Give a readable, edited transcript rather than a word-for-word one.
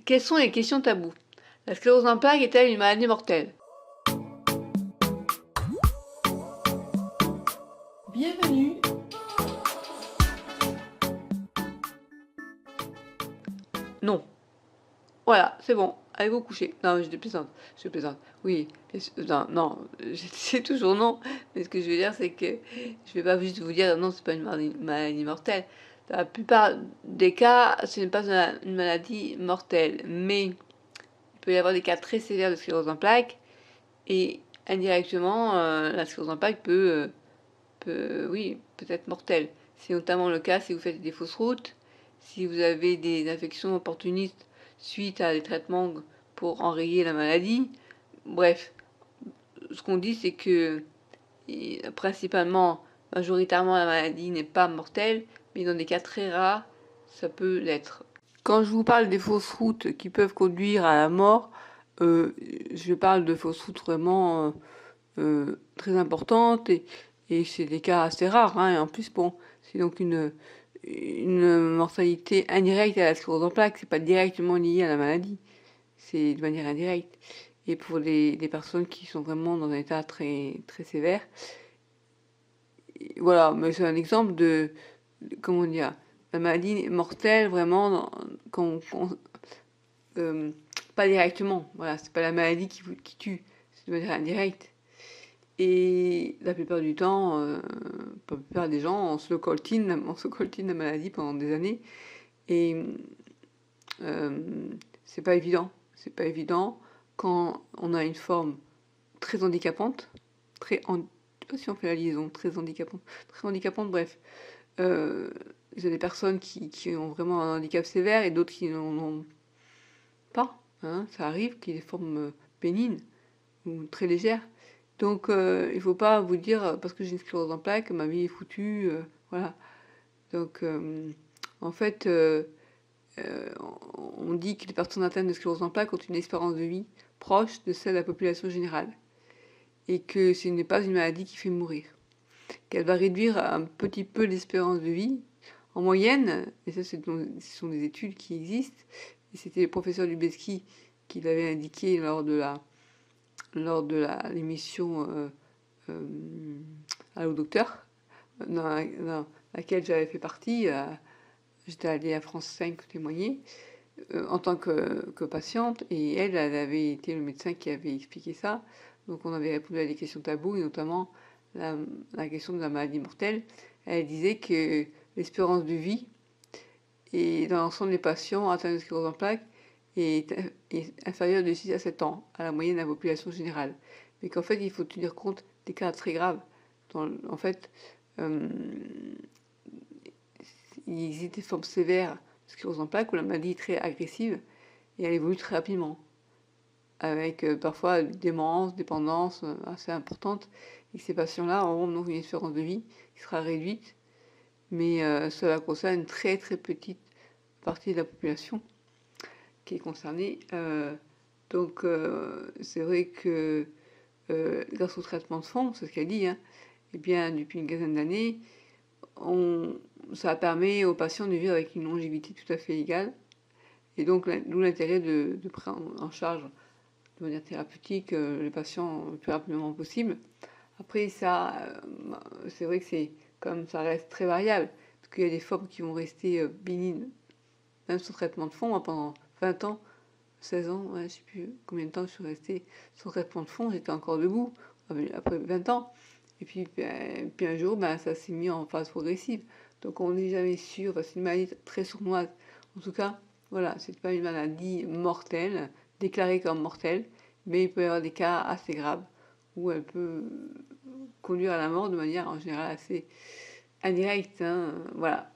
Quelles sont les questions taboues? La sclérose en plaques est-elle une maladie mortelle? Bienvenue. Non. Voilà, c'est bon. Allez vous coucher. Non, je plaisante. Je plaisante. Oui, bien sûr. Non, non, c'est toujours non. Mais ce que je veux dire, c'est que je vais pas juste vous dire non, c'est pas une maladie mortelle. Dans la plupart des cas, ce n'est pas une maladie mortelle. Mais il peut y avoir des cas très sévères de sclérose en plaques. Et indirectement, la sclérose en plaques oui, peut être mortelle. C'est notamment le cas si vous faites des fausses routes, si vous avez des infections opportunistes suite à des traitements pour enrayer la maladie. Bref, ce qu'on dit, c'est que principalement, majoritairement, la maladie n'est pas mortelle, mais dans des cas très rares, ça peut l'être. Quand je vous parle des fausses routes qui peuvent conduire à la mort, je parle de fausses routes vraiment très importantes et c'est des cas assez rares. Hein, et en plus, bon, c'est donc une mortalité indirecte à la sclérose en plaques. C'est pas directement lié à la maladie, c'est de manière indirecte. Et pour des personnes qui sont vraiment dans un état très, très sévère, voilà, mais c'est un exemple comment dire, la maladie mortelle vraiment, pas directement, voilà, c'est pas la maladie qui tue, c'est de manière indirecte. Et la plupart du temps, la plupart des gens, on se coltine la maladie pendant des années. Et c'est pas évident. C'est pas évident quand on a une forme très handicapante, je sais pas si on fait la liaison, très handicapante, bref. Il y a des personnes qui ont vraiment un handicap sévère et d'autres qui n'en ont pas. Hein, ça arrive qu'il y ait des formes bénignes ou très légères. Donc il ne faut pas vous dire parce que j'ai une sclérose en plaques, ma vie est foutue. Voilà. Donc en fait, on dit que les personnes atteintes de sclérose en plaques ont une espérance de vie proche de celle de la population générale. Et que ce n'est pas une maladie qui fait mourir. Qu'elle va réduire un petit peu l'espérance de vie en moyenne, et ça ce sont des études qui existent, et c'était le professeur Lubezki qui l'avait indiqué lors de l'émission Allo Docteur, dans laquelle j'avais fait partie. J'étais allée à France 5 témoigner en tant que patiente, et elle avait été le médecin qui avait expliqué ça. Donc on avait répondu à des questions taboues, et notamment la question de la maladie mortelle. Elle disait que l'espérance de vie et dans l'ensemble des patients atteints de sclérose en plaques est inférieure de 6 à 7 ans à la moyenne de la population générale. Mais qu'en fait, il faut tenir compte des cas très graves. En fait, il existe des formes sévères de sclérose en plaques où la maladie est très agressive et elle évolue très rapidement, avec parfois une démence, dépendance assez importante. Et ces patients-là auront donc une espérance de vie qui sera réduite, mais cela concerne une très très petite partie de la population qui est concernée. Donc c'est vrai que grâce au traitement de fond, c'est ce qu'elle dit, hein, et bien depuis une quinzaine d'années, ça permet aux patients de vivre avec une longévité tout à fait égale. Et donc d'où l'intérêt de prendre en charge de manière thérapeutique les patients le plus rapidement possible. Après ça, c'est vrai que c'est comme ça reste très variable, parce qu'il y a des formes qui vont rester bénignes, même sans traitement de fond, hein, pendant 20 ans, 16 ans, ouais, je ne sais plus combien de temps je suis restée sans traitement de fond, j'étais encore debout, après 20 ans. Et puis un jour, ça s'est mis en phase progressive. Donc on n'est jamais sûr, c'est une maladie très sournoise. En tout cas, voilà, c'est pas une maladie mortelle, déclarée comme mortelle, mais il peut y avoir des cas assez graves où elle peut conduire à la mort de manière en général assez indirecte. Hein, voilà.